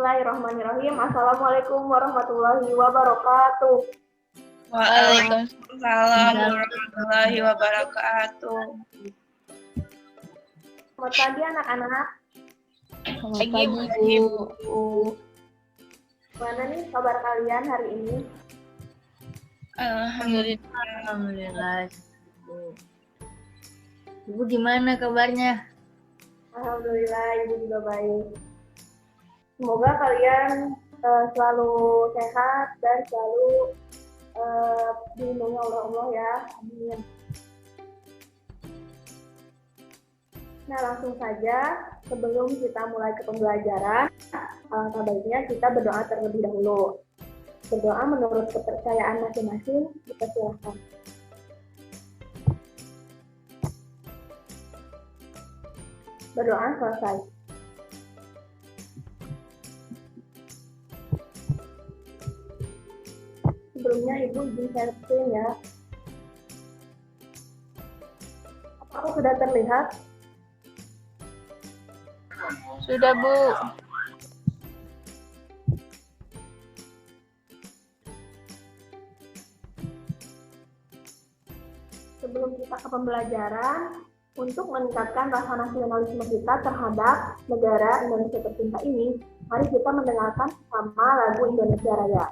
Bismillahirrahmanirrahim. Assalamualaikum warahmatullahi wabarakatuh. Waalaikumsalam warahmatullahi wabarakatuh. Selamat pagi anak-anak. Selamat pagi, Bu. Gimana nih kabar kalian hari ini? Alhamdulillah. Ibu gimana kabarnya? Alhamdulillah, ibu juga baik. Semoga kalian selalu sehat dan selalu dilindungi oleh Allah ya. Amin. Nah, langsung saja sebelum kita mulai ke pembelajaran, alangkah baiknya kita berdoa terlebih dahulu. Berdoa menurut kepercayaan masing-masing, kita silakan. Berdoa selesai. Sebelumnya Ibu izin share screen ya. Apakah sudah terlihat? Sudah, Bu. Sebelum kita ke pembelajaran, untuk meningkatkan rasa nasionalisme kita terhadap negara Indonesia tercinta ini, mari kita mendengarkan sama lagu Indonesia Raya.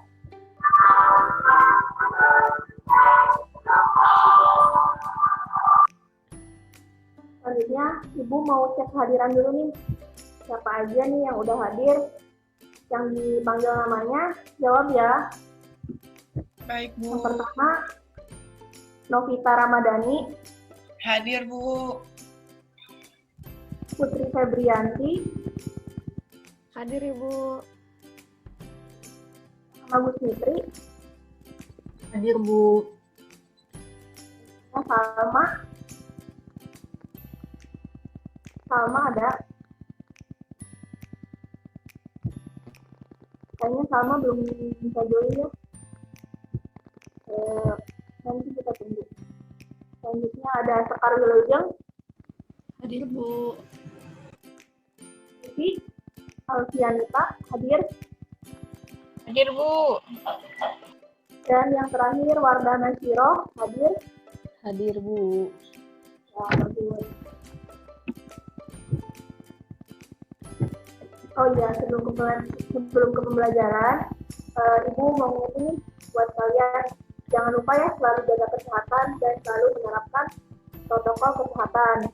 Selanjutnya, Ibu mau cek kehadiran dulu nih. Siapa aja nih yang udah hadir? Yang dipanggil namanya, jawab ya. Baik, Bu. Yang pertama, Novita Ramadhani. Hadir, Bu. Putri Febrianti. Hadir, Ibu. Agus Mitri. Hadir, Bu. Salma. Salma ada? Kayaknya Salma belum bisa join ya. Nanti kita tunggu. Selanjutnya ada Sekar Wilujeng. Hadir, Bu. Vivi Alfianita hadir. Hadir, Bu. Dan yang terakhir Wardana Shiro hadir. Hadir, Bu. Ya, bagus. Oh iya, sebelum ke pembelajaran, Ibu mau ngingetin buat kalian, jangan lupa ya selalu jaga kesehatan dan selalu menerapkan protokol kesehatan.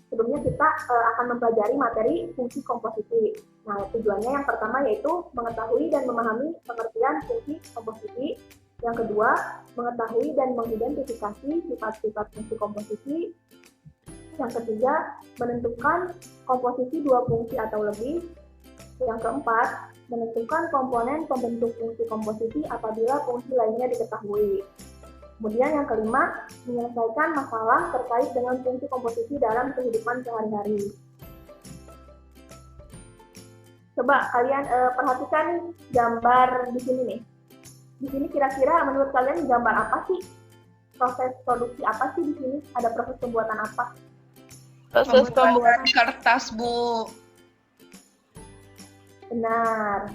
Sebelumnya kita akan mempelajari materi fungsi komposisi. Nah, tujuannya yang pertama yaitu mengetahui dan memahami pengertian fungsi komposisi. Yang kedua, mengetahui dan mengidentifikasi sifat-sifat fungsi komposisi. Yang ketiga, menentukan komposisi dua fungsi atau lebih. Yang keempat, menentukan komponen pembentuk fungsi komposisi apabila fungsi lainnya diketahui. Kemudian yang kelima, menyelesaikan masalah terkait dengan fungsi komposisi dalam kehidupan sehari-hari. Coba kalian perhatikan nih gambar di sini nih. Di sini kira-kira menurut kalian gambar apa sih? Proses produksi apa sih di sini? Ada proses pembuatan apa? Proses pembuatan kertas, Bu. Benar.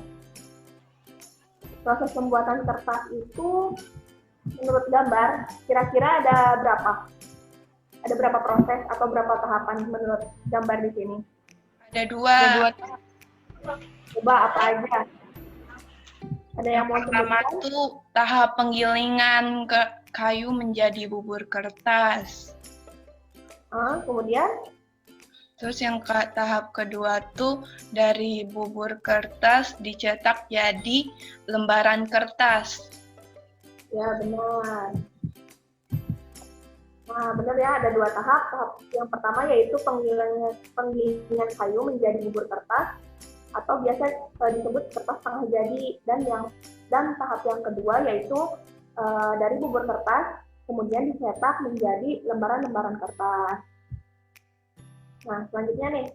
Proses pembuatan kertas itu menurut gambar kira-kira ada berapa? Ada berapa proses atau berapa tahapan menurut gambar di sini? Ada dua. Coba apa aja? Ada yang mau Pertama sebutkan? tuh tahap penggilingan kayu menjadi bubur kertas. Kemudian? Terus yang tahap kedua tuh dari bubur kertas dicetak jadi lembaran kertas. Ya, benar. Nah, benar ya, ada dua tahap. Tahap yang pertama yaitu penggilingan kayu menjadi bubur kertas atau biasa disebut kertas setengah jadi, dan tahap yang kedua yaitu dari bubur kertas kemudian dicetak menjadi lembaran-lembaran kertas. Nah, selanjutnya nih,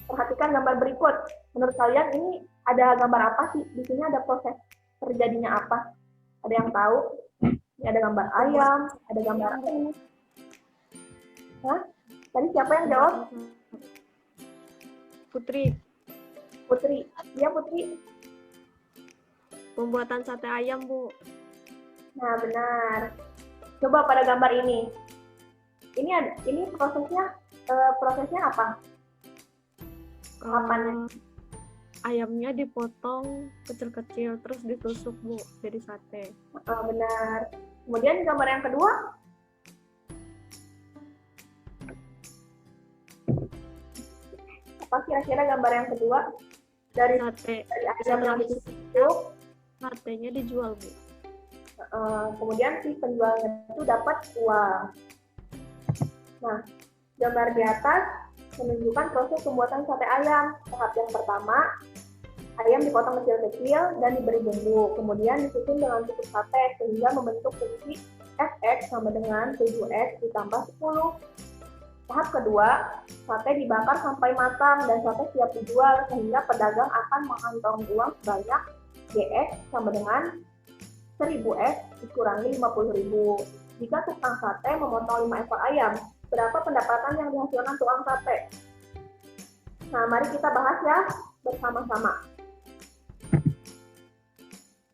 perhatikan gambar berikut. Menurut kalian ini ada gambar apa sih? Di sini ada proses terjadinya apa? Ada yang tahu? Ini ada gambar ayam, ada gambar ini. Hah? Tadi siapa yang jawab? Putri. Putri. Iya, Putri. Pembuatan sate ayam, Bu. Nah, benar. Coba pada gambar ini. Ini prosesnya apa? Kapan? Ayamnya dipotong kecil-kecil, terus ditusuk, Bu, jadi sate. Benar. Kemudian gambar yang kedua. Apa kira-kira gambar yang kedua? Dari ayam yang ditusuk. Satenya dijual, Bu. Kemudian si penjualnya itu dapat uang. Nah, gambar di atas menunjukkan proses pembuatan sate ayam. Tahap yang pertama, ayam dipotong kecil-kecil dan diberi bumbu. Kemudian disusun dengan tutup sate sehingga membentuk fungsi Fx sama dengan 7x ditambah 10. Tahap kedua, sate dibakar sampai matang dan sate siap dijual sehingga pedagang akan mengantongi uang sebanyak Gx sama dengan 1000x dikurangi 50.000. Jika tukang sate memotong 5 ekor ayam, berapa pendapatan yang dihasilkan tukang sate? Nah, mari kita bahas ya bersama-sama.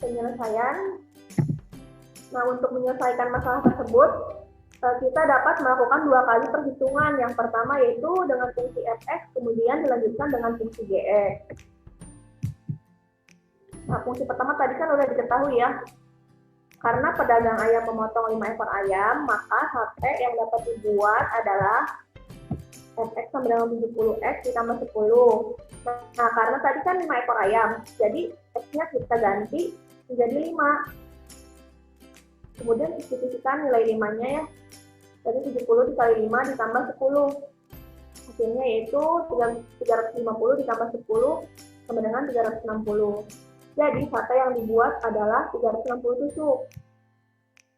Penyelesaian. Nah, untuk menyelesaikan masalah tersebut, kita dapat melakukan 2 kali perhitungan. Yang pertama yaitu dengan fungsi fx, kemudian dilanjutkan dengan fungsi gx. Nah, fungsi pertama tadi kan udah diketahui ya. Karena pedagang ayam memotong 5 ekor ayam, maka sate yang dapat dibuat adalah fx sama dengan 70x ditambah 10. Nah, karena tadi kan 5 ekor ayam, jadi x-nya kita ganti menjadi 5. Kemudian substitusikan nilai 5-nya ya. Jadi 70 dikali 5 ditambah 10. Hasilnya yaitu 350 ditambah 10 sama dengan 360. Jadi sate yang dibuat adalah 360 tusuk.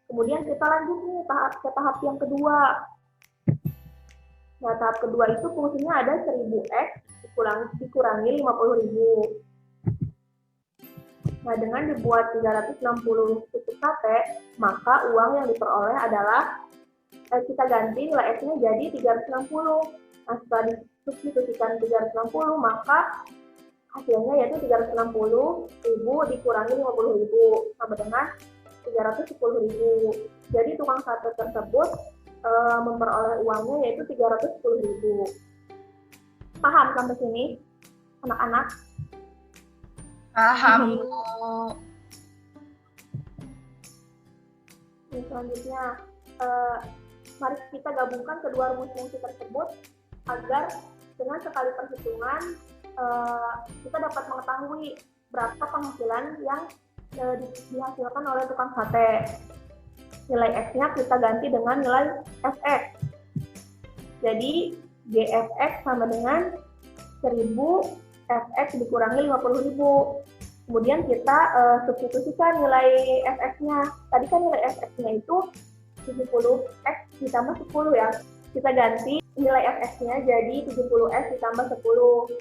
Kemudian kita lanjut nih ke tahap yang kedua. Nah, tahap kedua itu fungsinya ada 1000x dikurangi 50.000. Nah, dengan dibuat 360 tusuk sate, maka uang yang diperoleh adalah kita ganti nilai X-nya jadi 360. Nah, setelah disubstitusikan 360, maka hasilnya yaitu 360.000 dikurangi 50.000 sama dengan 310.000. Jadi tukang sate tersebut memperoleh uangnya yaitu 310.000. Paham sampai sini, anak-anak? Paham, Bu. Ini selanjutnya, mari kita gabungkan kedua rumus fungsi tersebut agar dengan sekali perhitungan kita dapat mengetahui berapa penghasilan yang dihasilkan oleh tukang sate. Nilai X-nya kita ganti dengan nilai Fx. Jadi Gfx sama dengan 1000 Fx dikurangi 50.000. Kemudian kita substitusikan nilai Fx-nya. Tadi kan nilai Fx-nya itu 70x ditambah 10 ya. Kita ganti nilai Fx-nya jadi 70x ditambah 10.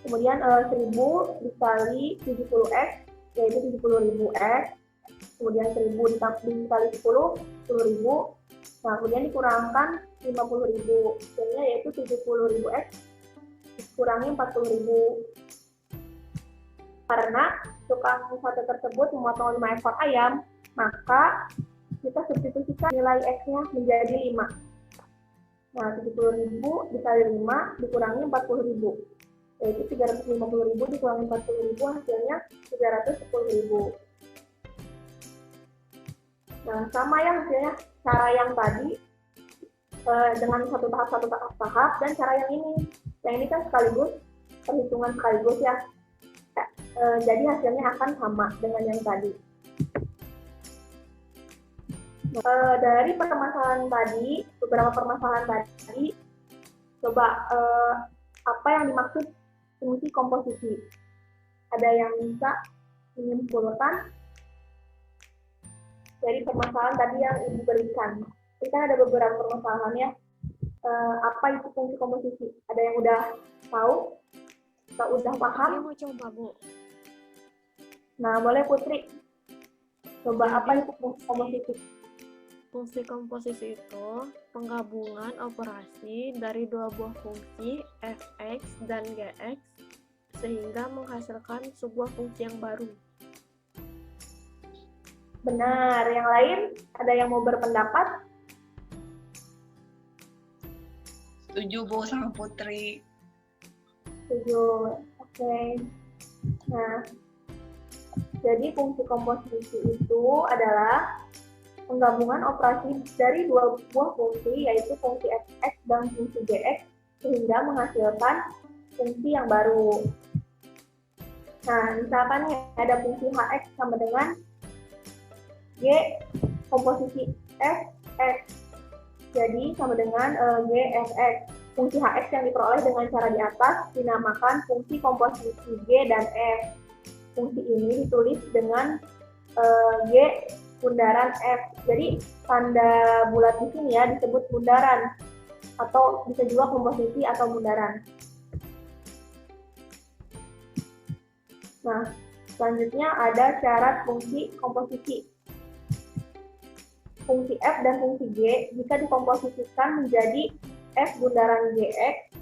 Kemudian 1000 dikali 70x yaitu 70.000x. Kemudian 1000 dikali 10, 10.000. Nah, kemudian dikurangkan 50.000. Hasilnya yaitu 70.000x dikurangi 40.000. Karena tukang sate tersebut memotong 5 ekor ayam, maka kita substitusikan nilai X-nya menjadi 5. Nah, 70.000 dikali 5 dikurangi 40.000. Yaitu 350.000 dikurangi 40.000 hasilnya 310.000. Nah, sama ya hasilnya cara yang tadi dengan satu tahap dan cara yang ini. Yang ini kan sekaligus perhitungan sekaligus ya. Jadi hasilnya akan sama dengan yang tadi. Dari permasalahan tadi, beberapa permasalahan tadi, coba apa yang dimaksud fungsi komposisi? Ada yang bisa menyimpulkan dari permasalahan tadi yang Ibu berikan? Ini kan ada beberapa permasalahan ya. Apa itu fungsi komposisi? Ada yang udah tahu? Atau udah paham? Saya mau coba, Bu. Nah, boleh Putri. Coba apa itu fungsi komposisi? Fungsi komposisi itu penggabungan operasi dari dua buah fungsi fx dan gx sehingga menghasilkan sebuah fungsi yang baru. Benar. Yang lain, ada yang mau berpendapat? Setuju Bu sama Putri. Setuju. Oke. Nah, jadi fungsi komposisi itu adalah penggabungan operasi dari dua buah fungsi, yaitu fungsi fx dan fungsi gx, sehingga menghasilkan fungsi yang baru. Nah, misalkan nih ada fungsi hx sama dengan g komposisi fx, jadi sama dengan gfx. Fungsi hx yang diperoleh dengan cara di atas dinamakan fungsi komposisi g dan f. Fungsi ini ditulis dengan g bundaran f. Jadi tanda bulat di sini ya disebut bundaran, atau bisa juga komposisi atau bundaran. Nah, selanjutnya ada syarat fungsi komposisi. Fungsi f dan fungsi g jika dikomposisikan menjadi f bundaran gx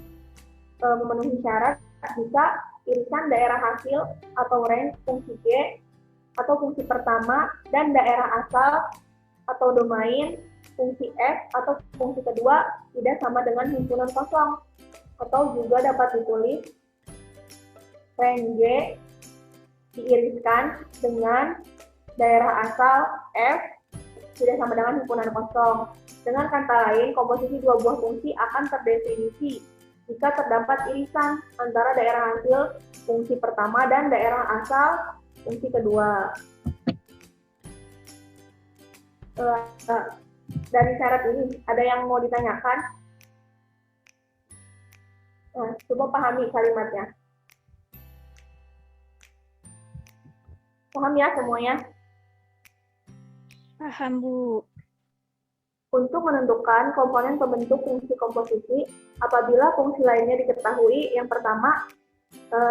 memenuhi syarat jika irisan daerah hasil atau range fungsi g atau fungsi pertama dan daerah asal atau domain fungsi f atau fungsi kedua tidak sama dengan himpunan kosong, atau juga dapat ditulis range g diiriskan dengan daerah asal f tidak sama dengan himpunan kosong. Dengan kata lain, komposisi dua buah fungsi akan terdefinisi jika terdapat irisan antara daerah hasil fungsi pertama dan daerah asal fungsi kedua. Dari syarat ini, ada yang mau ditanyakan? Nah, coba pahami kalimatnya. Paham ya semuanya? Paham, Bu. Untuk menentukan komponen pembentuk fungsi komposisi, apabila fungsi lainnya diketahui, yang pertama,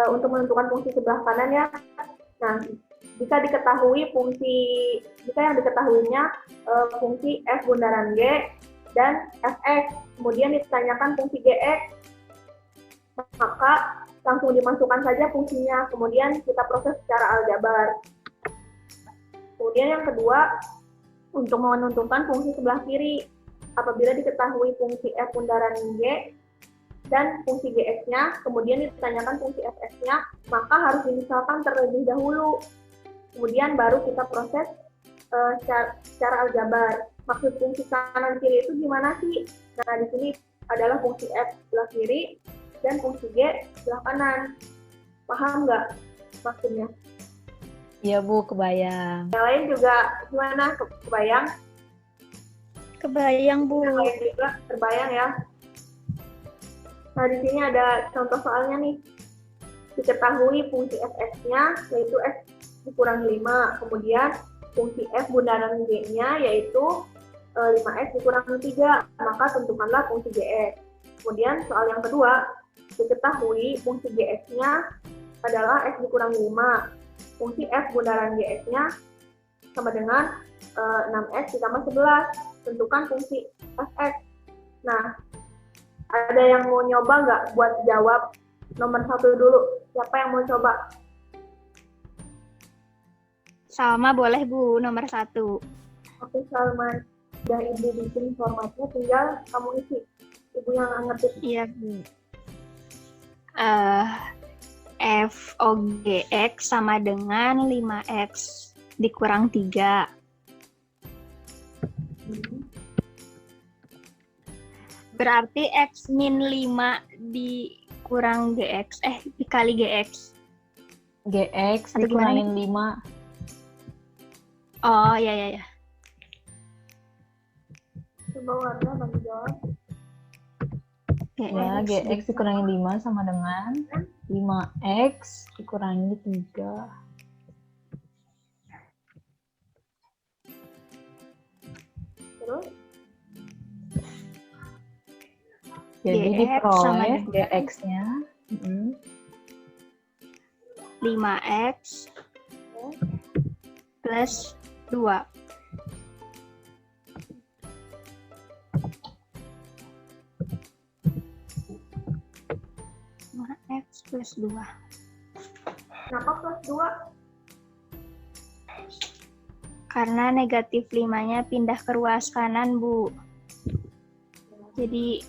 untuk menentukan fungsi sebelah kanan ya. Nah, jika yang diketahuinya fungsi f bundaran g dan fx, kemudian ditanyakan fungsi gx, maka langsung dimasukkan saja fungsinya, kemudian kita proses secara aljabar. Kemudian yang kedua, untuk menentukan fungsi sebelah kiri, apabila diketahui fungsi f bundaran g dan fungsi gx-nya, kemudian ditanyakan fungsi fx-nya, maka harus dimisalkan terlebih dahulu. Kemudian baru kita proses secara aljabar. Maksud fungsi kanan kiri itu gimana sih? Nah, di sini adalah fungsi f sebelah kiri dan fungsi g sebelah kanan. Paham nggak maksudnya? Iya Bu, kebayang. Yang lain juga gimana? Kebayang? Kebayang, Bu. Yang lain juga terbayang ya. Nah, di sini ada contoh soalnya nih. Diketahui fungsi fx-nya yaitu f dikurangi 5. Kemudian fungsi f bundaran g-nya yaitu 5x dikurangi 3. Maka tentukanlah fungsi gx. Kemudian soal yang kedua, diketahui fungsi gx-nya adalah x dikurangi 5. Fungsi f bundaran gx-nya sama dengan 6x ditambah 11. Tentukan fungsi fx. Nah, ada yang mau nyoba nggak buat jawab nomor 1 dulu? Siapa yang mau coba? Salma boleh Bu, nomor 1. Oke, Salman. Udah Ibu bikin formatnya, tinggal kamu isi. Ibu yang ngetik. Iya Bu. FOGX sama dengan 5X dikurang 3. Berarti X min 5 dikurang GX, dikali GX. GX Atau dikurangin 5. Oh, ya. Coba warna bagi jawab. Ya, GX dikurangin 5 sama dengan 5X dikurangi 3. Terus? Jadi GX diperoleh sama GX-nya 5X plus 2. 5X plus 2. Kenapa plus 2? Karena negatif 5-nya pindah ke ruas kanan, Bu. Jadi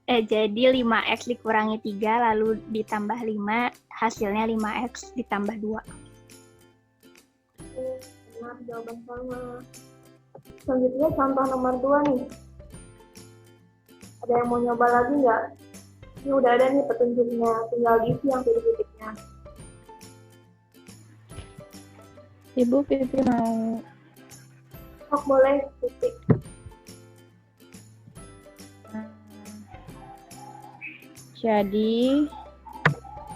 jadi 5x dikurangi 3 lalu ditambah 5, hasilnya 5x ditambah 2. Benar, jawaban sama. Selanjutnya contoh nomor 2 nih. Ada yang mau nyoba lagi nggak? Ini udah ada nih petunjuknya, tinggal diisi yang titik-titiknya. Ibu Pipi mau. Oh, boleh titik. Jadi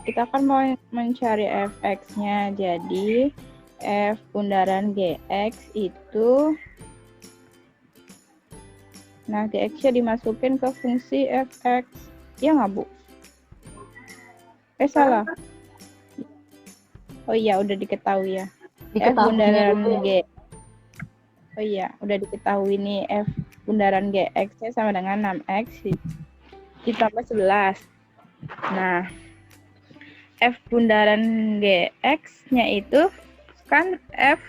kita kan mau mencari fx-nya. Jadi f bundaran gx itu, nah gx-nya dimasukin ke fungsi fx. Iya nggak, Bu? Salah. Oh iya, udah diketahui ya. F bundaran G. Oh iya, udah diketahui nih F bundaran GX-nya sama dengan 6X ditambah 11. Nah, F bundaran GX-nya itu kan F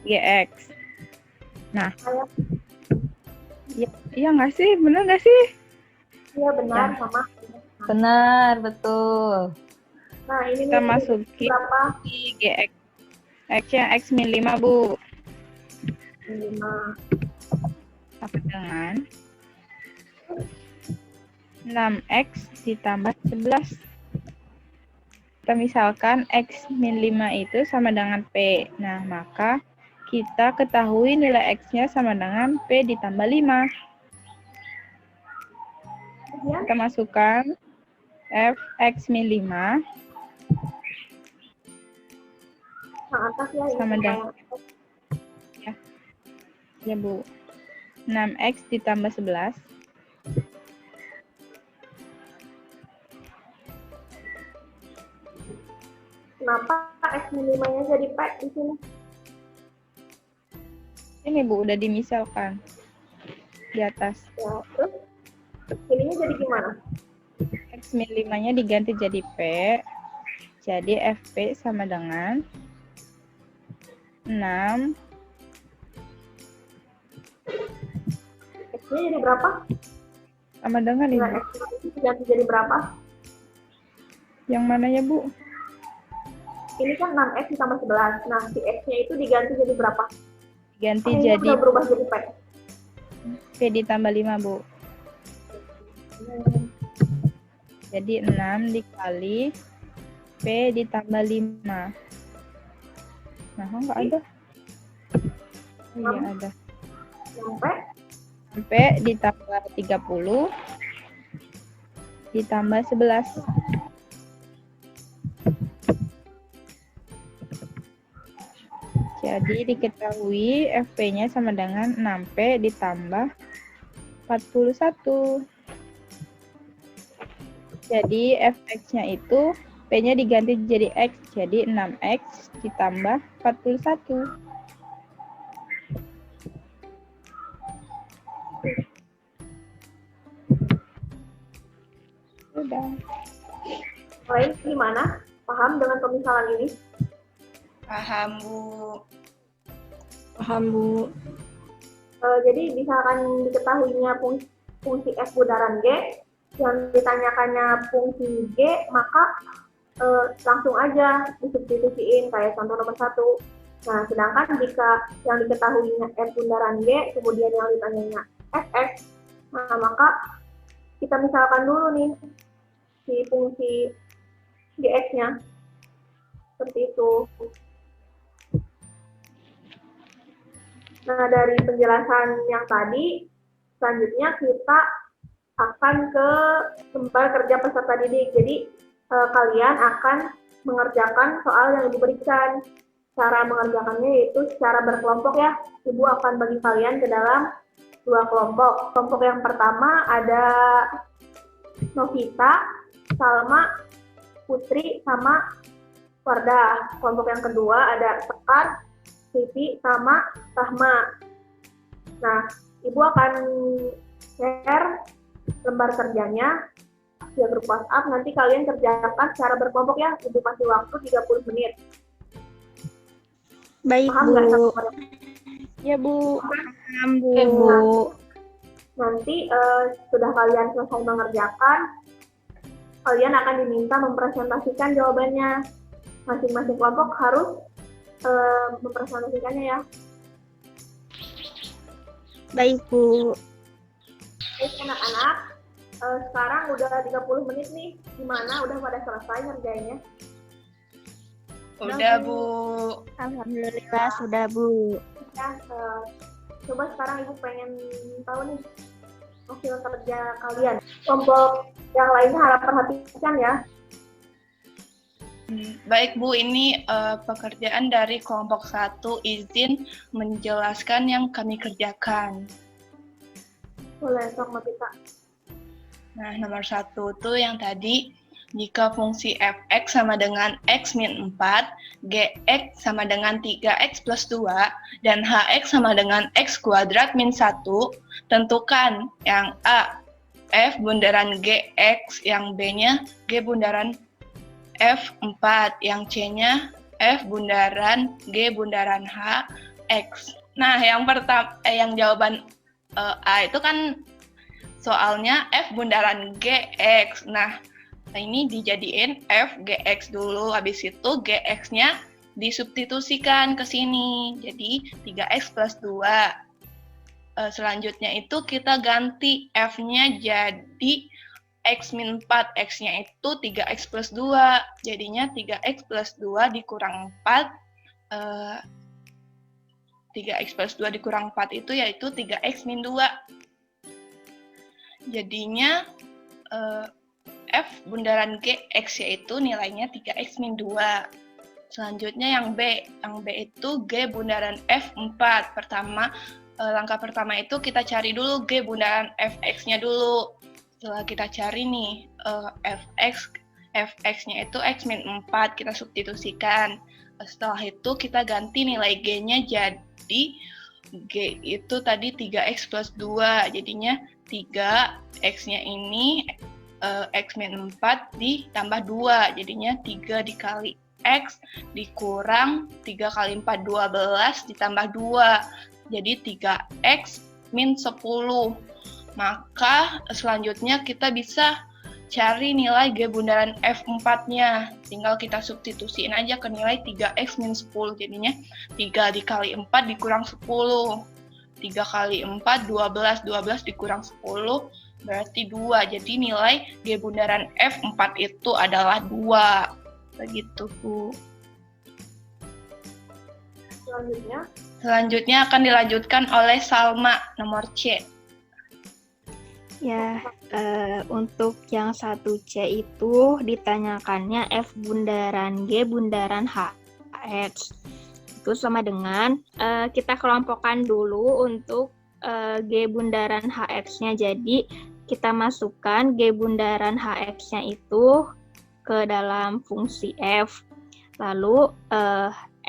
GX. Nah, iya nggak sih? Bener nggak sih? Iya benar, sama. Benar, betul. Nah, ini Kita nih masukin berapa? di GX. X-nya X min 5, Bu. 5. Sama dengan 6X ditambah 11. Kita misalkan X min 5 itu sama dengan P. Nah, maka kita ketahui nilai X-nya sama dengan P ditambah 5. Kemudian, Kita masukkan F X min 5 yang atas ya. sama ini dengan ya, Bu. 6X ditambah 11. Kenapa X min 5-nya jadi P di sini? Ini, Bu, udah dimisalkan di atas. Ya, terus ininya jadi gimana? X min 5-nya diganti jadi P. Jadi FP sama dengan 6. X-nya jadi berapa? Sama dengan Nilai Ibu. X itu diganti jadi berapa? Yang mana ya, Bu? Ini kan 6X ditambah 11. Nah, si X-nya itu diganti jadi berapa? Ganti Ini jadi udah berubah jadi P. P ditambah 5, Bu. Jadi 6 dikali P ditambah 5. Nah, nggak ada. Oh iya, ada. Sampai Sampai ditambah 30 ditambah 11. Jadi diketahui FP-nya sama dengan 6P ditambah 41. Jadi Fx-nya itu P-nya diganti jadi X. Jadi 6X ditambah 41. Udah. lain gimana? Paham dengan pemisalan ini? Paham, Bu. Paham, Bu. Jadi misalkan diketahuinya fungsi F bundaran G, yang ditanyakannya fungsi G, maka langsung aja disubstitusiin kayak contoh nomor 1. Nah, sedangkan jika yang diketahuinya F bundaran G, kemudian yang ditanyanya Fx, nah maka kita misalkan dulu nih si fungsi Gx-nya. Seperti itu. Nah, dari penjelasan yang tadi, selanjutnya kita akan ke tempat kerja peserta didik. Jadi, kalian akan mengerjakan soal yang diberikan. Cara mengerjakannya yaitu secara berkelompok ya. Ibu akan bagi kalian ke dalam 2 kelompok. Kelompok yang pertama ada Novita, Salma, Putri, sama Wardah. Kelompok yang kedua ada Sekar, Siti, sama Rahma. Nah, Ibu akan share lembar kerjanya via grup WhatsApp. Nanti kalian kerjakan secara berkelompok ya, Ibu kasih waktu 30 menit. Baik, Paham nggak Bu. sama Ya, Bu. Paham, Bu. Oke, Bu. Nanti sudah kalian selesai mengerjakan, kalian akan diminta mempresentasikan jawabannya. Masing-masing kelompok harus mempresentasikannya ya. Baik, Bu. Baik anak-anak, sekarang udah 30 menit nih. Gimana? Udah pada selesai ngerjainnya? Udah, Bu. Alhamdulillah sudah, Bu. Ya, coba sekarang Ibu pengen tahu nih hasil kerja kalian. Kelompok yang lainnya harap perhatikan ya. Baik, Bu, ini pekerjaan dari kelompok 1, izin menjelaskan yang kami kerjakan. Boleh, sok Mbak Pita. Nah, nomor 1 tuh yang tadi, jika fungsi fx sama dengan x min 4, gx sama dengan 3x plus 2, dan hx sama dengan x kuadrat min 1, tentukan yang A, f bundaran gx, yang b-nya g bundaran f4, yang c-nya f bundaran g bundaran h, x. Nah, yang pertama, yang jawaban A itu kan soalnya f bundaran gx. Nah, ini dijadiin f gx dulu, habis itu gx-nya disubstitusikan ke sini, jadi 3x plus 2. Selanjutnya itu kita ganti f-nya jadi x min 4, x-nya itu 3x plus 2, jadinya 3x plus 2 dikurang 4, 3x plus 2 dikurang 4 itu yaitu 3x min 2. Jadinya f bundaran gx yaitu nilainya 3x min 2. Selanjutnya yang B itu g bundaran f4. Langkah pertama itu kita cari dulu g bundaran fx-nya dulu. Setelah kita cari nih fx-nya itu x min 4, kita substitusikan. Setelah itu kita ganti nilai g-nya jadi g itu tadi 3x plus 2, jadinya 3x-nya ini x min 4 ditambah 2, jadinya 3 dikali x dikurang 3 kali 4, 12 ditambah 2, jadi 3x min 10. Maka selanjutnya kita bisa cari nilai g bundaran f4-nya. Tinggal kita substitusiin aja ke nilai 3x min 10, jadinya 3 dikali 4 dikurang 10. 3 kali 4, 12, 12 dikurang 10, berarti 2. Jadi nilai G bundaran F4 itu adalah 2. Begitu, Bu. Selanjutnya akan dilanjutkan oleh Salma, nomor C. Ya, untuk yang 1C itu ditanyakannya F bundaran G bundaran HX. Itu sama dengan, kita kelompokkan dulu untuk G bundaran HX-nya. Jadi, kita masukkan G bundaran HX-nya itu ke dalam fungsi F. Lalu,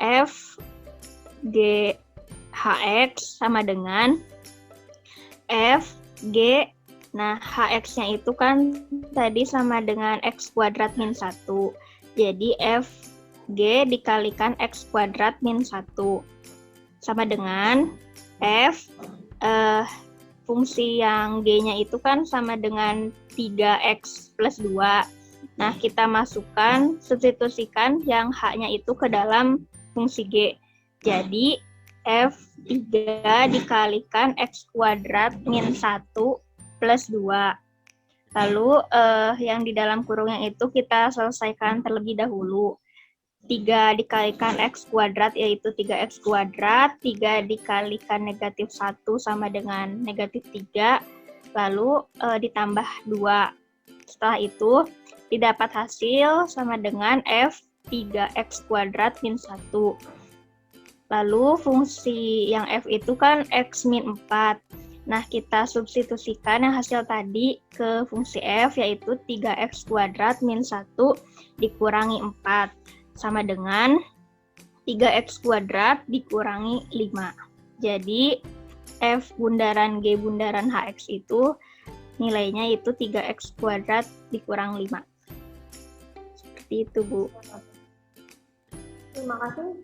F G HX sama dengan F G. Nah, HX-nya itu kan tadi sama dengan X kuadrat min 1. Jadi, F G dikalikan X kuadrat min 1. Sama dengan F, fungsi yang G-nya itu kan sama dengan 3X plus 2. Nah, kita masukkan, substitusikan yang H-nya itu ke dalam fungsi G. Jadi, F3 dikalikan X kuadrat min 1 plus 2. Lalu yang di dalam kurungnya itu kita selesaikan terlebih dahulu. 3 dikalikan X kuadrat yaitu 3X kuadrat, 3 dikalikan negatif 1 sama dengan negatif 3, lalu ditambah 2. Setelah itu didapat hasil sama dengan F 3X kuadrat min 1. Lalu fungsi yang F itu kan X min 4. Nah, kita substitusikan yang hasil tadi ke fungsi F, yaitu 3X kuadrat min 1 dikurangi 4. Sama dengan 3X kuadrat dikurangi 5. Jadi, F bundaran G bundaran HX itu nilainya itu 3x kuadrat dikurang 5. Seperti itu, Bu. Terima kasih.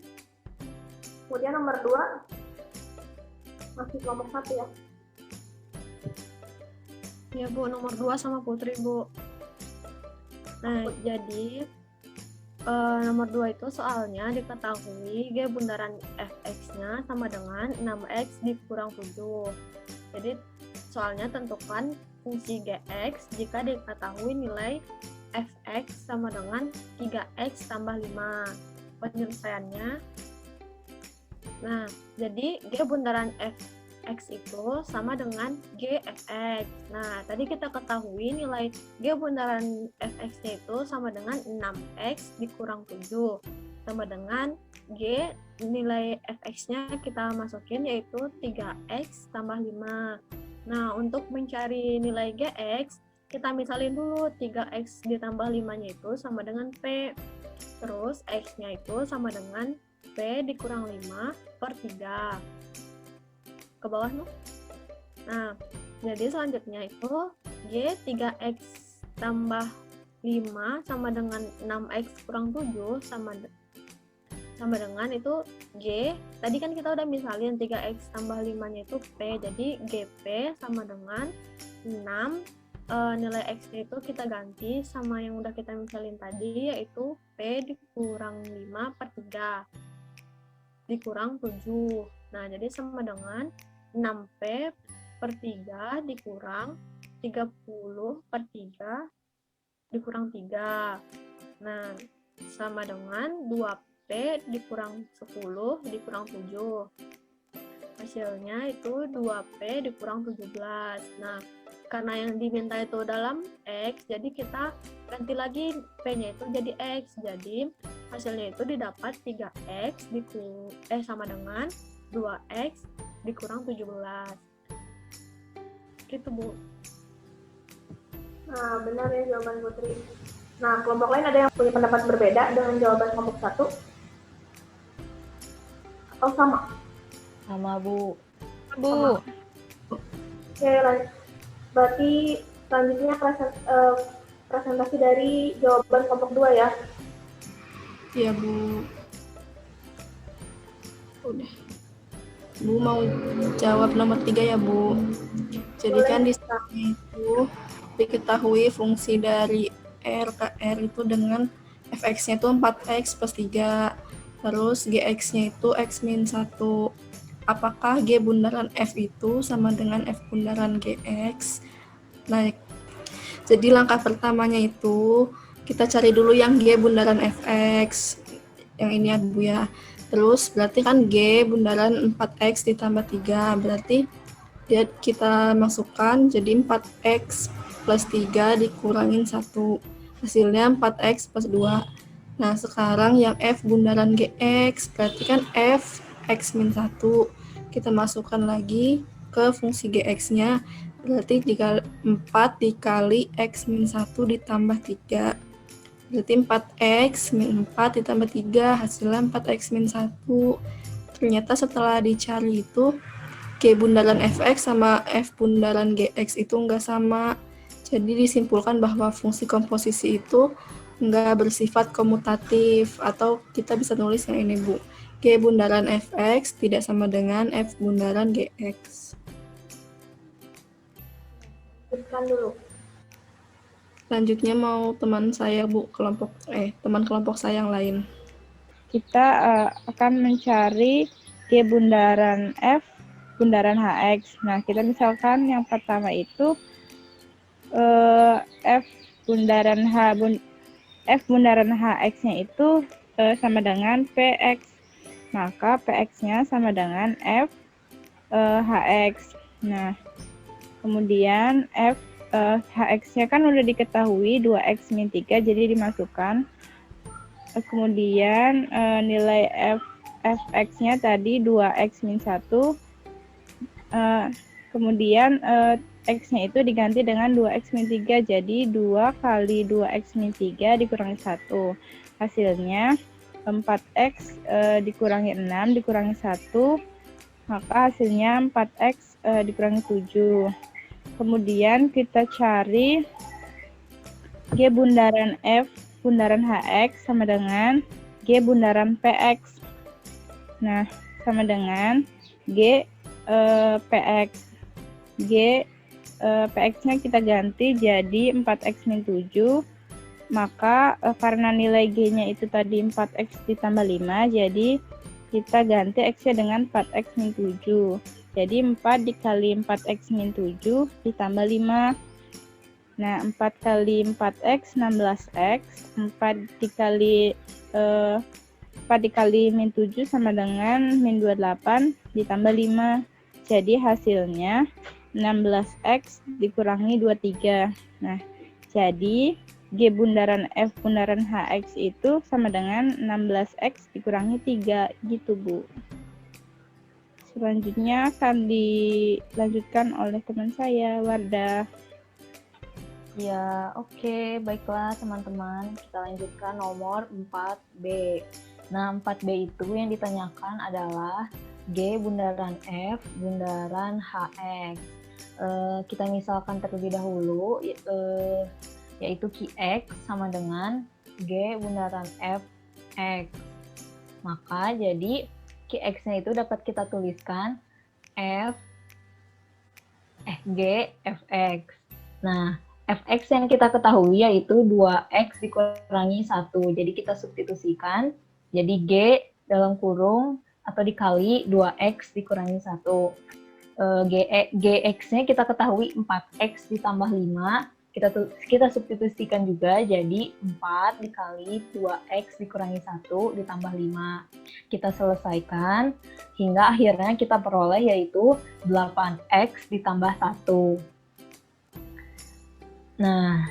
Kemudian nomor 2, masih kelompok 1 ya. Ya Bu, nomor 2 sama Putri Bu. Nah, jadi nomor 2 itu soalnya diketahui G bundaran fx-nya sama dengan 6x dikurang 7. Jadi soalnya tentukan fungsi gx jika diketahui nilai fx sama dengan 3x tambah 5. Penyelesaiannya, nah jadi G bundaran fx itu sama dengan gfx. Nah tadi kita ketahui nilai G bundaran fx-nya itu sama dengan 6x dikurang 7 sama dengan G nilai fx-nya kita masukin yaitu 3x tambah 5. Nah untuk mencari nilai gx kita misalin dulu 3x ditambah 5-nya itu sama dengan P. Terus X-nya itu sama dengan P dikurang 5 per 3. Ke bawah no? Nah, jadi selanjutnya itu G 3X tambah 5 sama dengan 6X kurang 7 sama dengan itu G. Tadi kan kita udah misalin 3X tambah 5-nya itu P. Jadi GP sama dengan 6. Nilai X-nya itu kita ganti sama yang udah kita misalin tadi, yaitu P dikurang 5 per 3 dikurang 7. Nah, jadi sama dengan 6P per 3 dikurang 30 per 3 dikurang 3. Nah, sama dengan 2P dikurang 10 dikurang 7. Hasilnya itu 2P dikurang 17. Nah, karena yang diminta itu dalam X, jadi kita ganti lagi P-nya itu jadi X. Jadi hasilnya itu didapat 3X sama dengan 2X dikurang 17. Gitu, Bu. Nah, benar ya jawaban Putri. Nah, kelompok lain ada yang punya pendapat berbeda dengan jawaban kelompok 1? Atau sama? Sama Bu. Bu. Oke, berarti selanjutnya presentasi dari jawaban kelompok 2 ya. Iya Bu. Udah. Bu mau jawab nomor 3 ya Bu. Jadi kan di sini itu diketahui fungsi dari R ke R itu dengan fx-nya itu 4x plus 3. Terus gx-nya itu x min 1. Apakah G bundaran F itu sama dengan F bundaran GX? Nah, jadi langkah pertamanya itu kita cari dulu yang G bundaran Fx. Yang ini ya Bu ya. Terus berarti kan G bundaran 4x ditambah 3. Berarti kita masukkan jadi 4x plus 3 dikurangin 1. Hasilnya 4x plus 2. Nah, sekarang yang F bundaran GX berarti kan F x min 1. Kita masukkan lagi ke fungsi GX-nya. Berarti 4 dikali x min 1 ditambah 3. Berarti 4x min 4 ditambah 3, hasilnya 4x min 1. Ternyata setelah dicari itu, G bundaran fx sama F bundaran gx itu enggak sama. Jadi disimpulkan bahwa fungsi komposisi itu enggak bersifat komutatif. Atau kita bisa tulis yang ini Bu. G bundaran fx tidak sama dengan F bundaran gx. Lanjutkan dulu. Selanjutnya mau teman saya Bu, teman kelompok saya yang lain. Kita akan mencari G bundaran F bundaran HX. Nah, kita misalkan yang pertama itu F bundaran HX-nya itu sama dengan PX. Maka PX-nya sama dengan F HX. Nah, kemudian F HX-nya kan udah diketahui 2x min 3, jadi dimasukkan. Kemudian nilai Fx-nya tadi 2x min 1. Kemudian x-nya itu diganti dengan 2x min 3, jadi 2 kali 2x min 3 dikurangi 1. Hasilnya 4x dikurangi 6 dikurangi 1, maka hasilnya 4x dikurangi 7. Kemudian kita cari G bundaran F bundaran HX sama dengan G bundaran PX. Nah, sama dengan G PX. G PX-nya kita ganti jadi 4X min 7. Maka karena nilai G-nya itu tadi 4X ditambah 5, jadi kita ganti X-nya dengan 4X min 7. Jadi 4 dikali 4X min 7 ditambah 5. Nah, 4 kali 4X 16X. 4 dikali min 7 sama dengan min 28 ditambah 5. Jadi hasilnya 16X dikurangi 23. Nah, jadi G bundaran F bundaran HX itu sama dengan 16X dikurangi 3 gitu, Bu. Selanjutnya akan dilanjutkan oleh teman saya, Wardah. Ya, oke. Baiklah teman-teman, kita lanjutkan nomor 4B. Nah, 4B itu yang ditanyakan adalah G bundaran F bundaran HX. Kita misalkan terlebih dahulu, yaitu Qx sama dengan G bundaran Fx. Maka jadi Qx-nya itu dapat kita tuliskan G Fx. Nah, Fx yang kita ketahui yaitu 2x dikurangi 1. Jadi kita substitusikan, jadi G dalam kurung atau dikali 2x dikurangi 1. Gx-nya kita ketahui 4x ditambah 5. Kita substitusikan juga jadi 4 dikali 2x dikurangi 1 ditambah 5. Kita selesaikan hingga akhirnya kita peroleh yaitu 8x ditambah 1. Nah,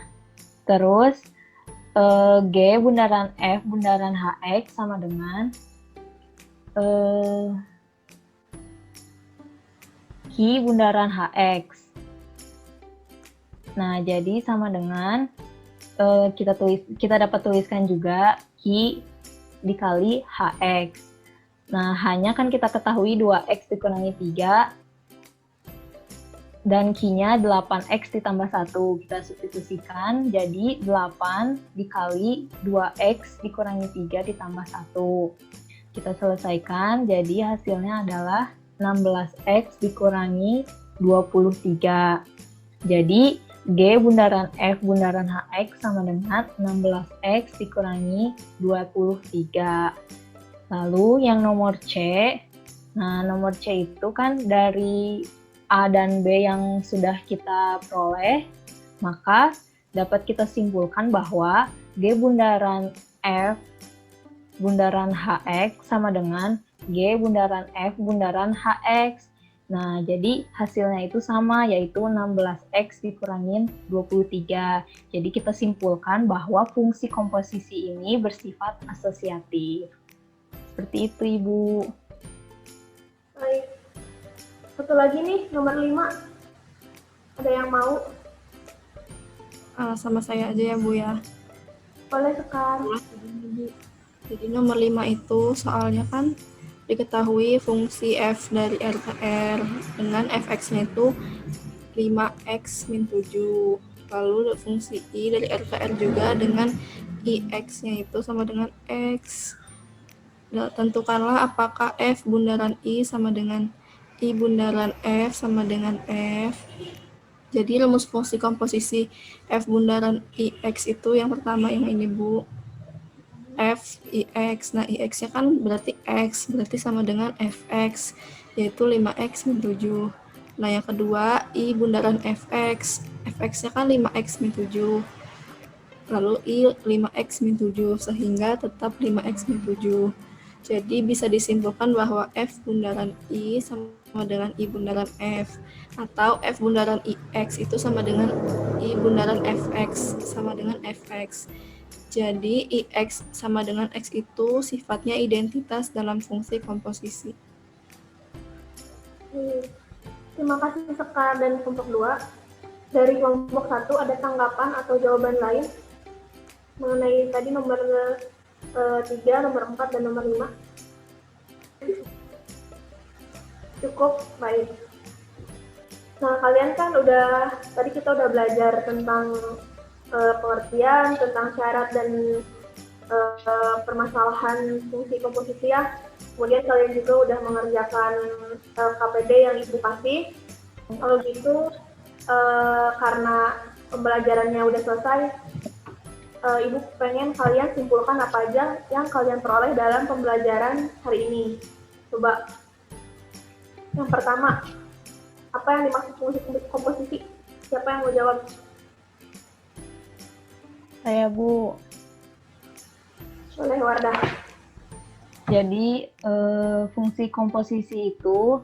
terus G bundaran F bundaran HX sama dengan Q bundaran HX. Nah, jadi sama dengan kita dapat tuliskan juga Q dikali HX. Nah, hanya kan kita ketahui 2x dikurangi 3 dan Q-nya 8x ditambah 1. Kita substitusikan jadi 8 dikali 2x dikurangi 3 ditambah 1. Kita selesaikan, jadi hasilnya adalah 16x dikurangi 23. Jadi G bundaran F bundaran HX sama dengan 16x dikurangi 23. Lalu yang nomor C, nah nomor C itu kan dari A dan B yang sudah kita peroleh, maka dapat kita simpulkan bahwa G bundaran F bundaran HX sama dengan G bundaran F bundaran HX. Nah, jadi hasilnya itu sama, yaitu 16x dikurangin 23. Jadi kita simpulkan bahwa fungsi komposisi ini bersifat asosiatif. Seperti itu, Ibu. Baik. Satu lagi nih, nomor 5. Ada yang mau? Sama saya aja ya, Bu ya. Boleh sekarang. Jadi nomor 5 itu soalnya kan diketahui fungsi f dari R ke R dengan fx-nya itu 5x min 7. Lalu fungsi i dari R ke R juga dengan ix-nya itu sama dengan x. Nah, tentukanlah apakah f bundaran i sama dengan i bundaran f sama dengan f. Jadi rumus fungsi komposisi f bundaran ix itu yang pertama yang ini, Bu. F ix. Nah, ix-nya kan berarti x, berarti sama dengan fx, yaitu 5x min 7. Nah, yang kedua, i bundaran fx. Fx-nya kan 5x min 7. Lalu i 5x min 7, sehingga tetap 5x min 7. Jadi bisa disimpulkan bahwa f bundaran i sama dengan i bundaran f. Atau f bundaran ix itu sama dengan i bundaran fx, sama dengan fx. Jadi ix sama dengan x itu sifatnya identitas dalam fungsi komposisi. Terima kasih Sekar dan kelompok 2. Dari kelompok 1 ada tanggapan atau jawaban lain mengenai tadi nomor 3, nomor 4, dan nomor 5? Cukup, baik. Nah, kalian kan tadi kita udah belajar tentang pengertian, tentang syarat dan permasalahan fungsi komposisi ya. Kemudian kalian juga udah mengerjakan KPD yang Ibu kasih. Kalau gitu, karena pembelajarannya udah selesai, Ibu pengen kalian simpulkan apa aja yang kalian peroleh dalam pembelajaran hari ini. Coba, yang pertama, apa yang dimaksud fungsi komposisi? Siapa yang mau jawab? Saya, Bu. Boleh, Wardah. Jadi fungsi komposisi itu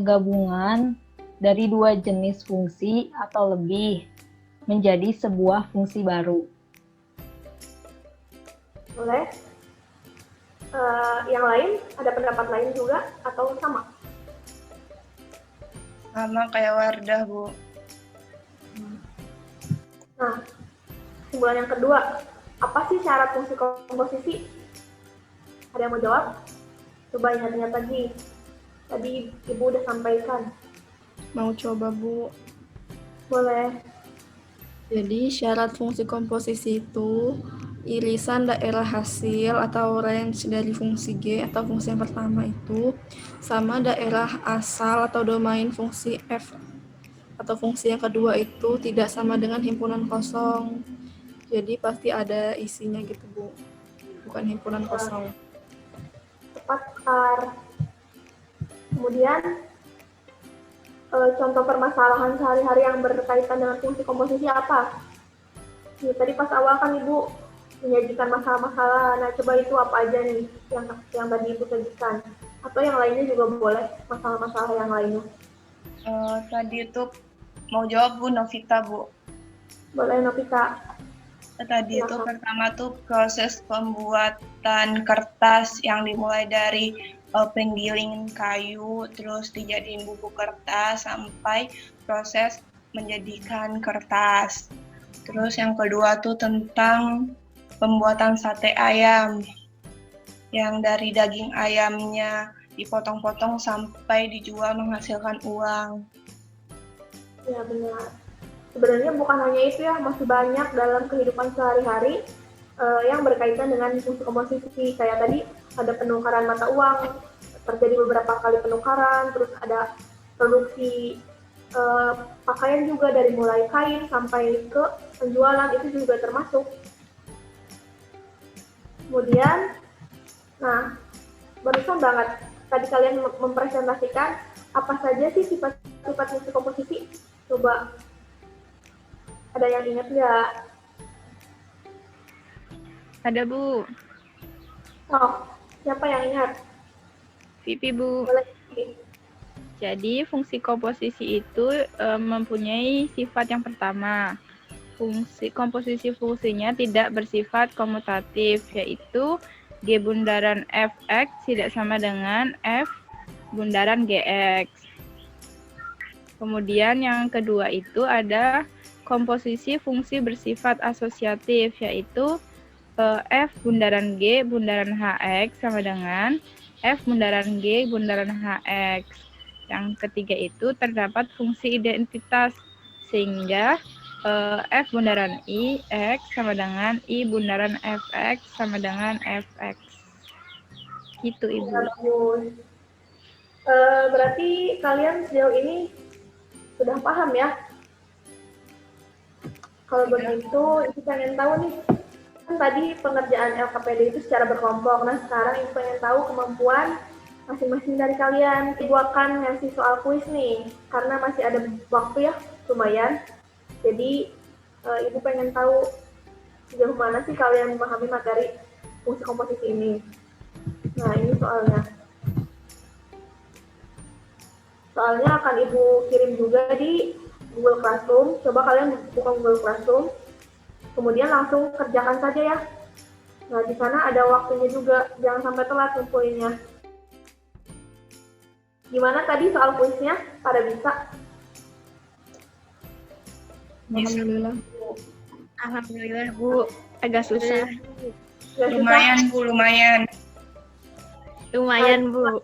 gabungan dari dua jenis fungsi atau lebih menjadi sebuah fungsi baru. Boleh. Yang lain, ada pendapat lain juga atau sama? Sama kayak Wardah, Bu. Nah, kesimpulan yang kedua, apa sih syarat fungsi komposisi? Ada yang mau jawab? Coba ingat-ingat lagi. Tadi Ibu udah sampaikan. Mau coba, Bu? Boleh. Jadi syarat fungsi komposisi itu irisan daerah hasil atau range dari fungsi G atau fungsi yang pertama itu sama daerah asal atau domain fungsi F atau fungsi yang kedua itu tidak sama dengan himpunan kosong. Jadi pasti ada isinya gitu, Bu. Bukan himpunan kosong. Tepat, Kar. Kemudian, contoh permasalahan sehari-hari yang berkaitan dengan fungsi komposisi apa? Ini tadi pas awal kan Ibu menyajikan masalah-masalah. Nah, coba itu apa aja nih yang tadi Ibu sajikan? Atau yang lainnya juga boleh, masalah-masalah yang lainnya. Tadi itu mau jawab Bu Novita, Bu. Boleh, Novita. Tadi itu pertama tuh proses pembuatan kertas yang dimulai dari penggiling kayu, terus dijadiin buku kertas sampai proses menjadikan kertas. Terus yang kedua tuh tentang pembuatan sate ayam, yang dari daging ayamnya dipotong-potong sampai dijual menghasilkan uang. Ya, benar. Sebenarnya bukan hanya itu ya, masih banyak dalam kehidupan sehari-hari yang berkaitan dengan fungsi komposisi. Kayak tadi ada penukaran mata uang, terjadi beberapa kali penukaran, terus ada produksi pakaian juga dari mulai kain sampai ke penjualan, itu juga termasuk. Kemudian, nah, barusan banget tadi kalian mempresentasikan apa saja sih sifat-sifat fungsi komposisi. Coba, ada yang ingat nggak? Ada, Bu. Oh, siapa yang ingat? Pipi, Bu. Boleh. Jadi fungsi komposisi itu mempunyai sifat yang pertama. Komposisi fungsinya tidak bersifat komutatif, yaitu G bundaran Fx tidak sama dengan F bundaran Gx. Kemudian yang kedua itu ada komposisi fungsi bersifat asosiatif, yaitu F bundaran G bundaran Hx sama dengan F bundaran G bundaran Hx. Yang ketiga itu terdapat fungsi identitas, sehingga F bundaran I X sama dengan I bundaran Fx sama dengan Fx. Gitu, Ibu. Berarti kalian sejauh ini sudah paham ya? Kalau begitu, Ibu pengen tahu nih, kan tadi pengerjaan LKPD itu secara berkelompok. Nah, sekarang Ibu pengen tahu kemampuan masing-masing dari kalian. Ibu akan ngasih soal kuis nih, karena masih ada waktu ya, lumayan. Jadi, Ibu pengen tahu sejauh mana sih kalian memahami materi fungsi komposisi ini. Nah, ini soalnya. Soalnya akan Ibu kirim juga di Google Classroom. Coba kalian buka Google Classroom, kemudian langsung kerjakan saja ya. Nah, di sana ada waktunya juga, jangan sampai telat ngumpulinnya. Gimana tadi soal kuisnya? Pada bisa? Alhamdulillah. Alhamdulillah, Bu. Agak susah. Nggak Lumayan, Bu, lumayan. Lumayan, Bu.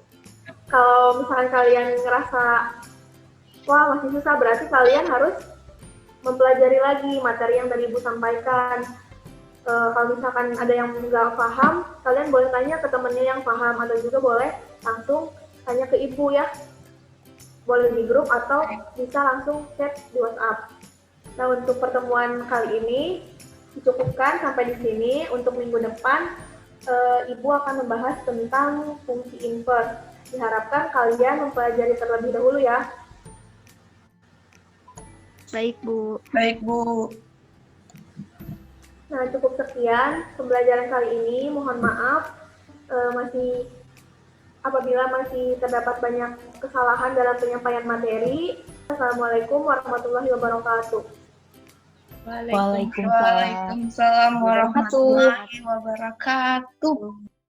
Kalau misalnya kalian ngerasa Wah, masih susah. Berarti kalian harus mempelajari lagi materi yang tadi Ibu sampaikan. Kalau misalkan ada yang nggak paham, kalian boleh tanya ke temennya yang paham, atau juga boleh langsung tanya ke Ibu ya. Boleh di grup atau bisa langsung chat di WhatsApp. Nah, untuk pertemuan kali ini dicukupkan sampai di sini. Untuk minggu depan, Ibu akan membahas tentang fungsi inverse. Diharapkan kalian mempelajari terlebih dahulu ya. Baik, Bu. Baik, Bu. Nah, cukup sekian pembelajaran kali ini. Mohon maaf apabila masih terdapat banyak kesalahan dalam penyampaian materi. Assalamualaikum warahmatullahi wabarakatuh. Waalaikumsalam. Waalaikumsalam warahmatullahi wabarakatuh.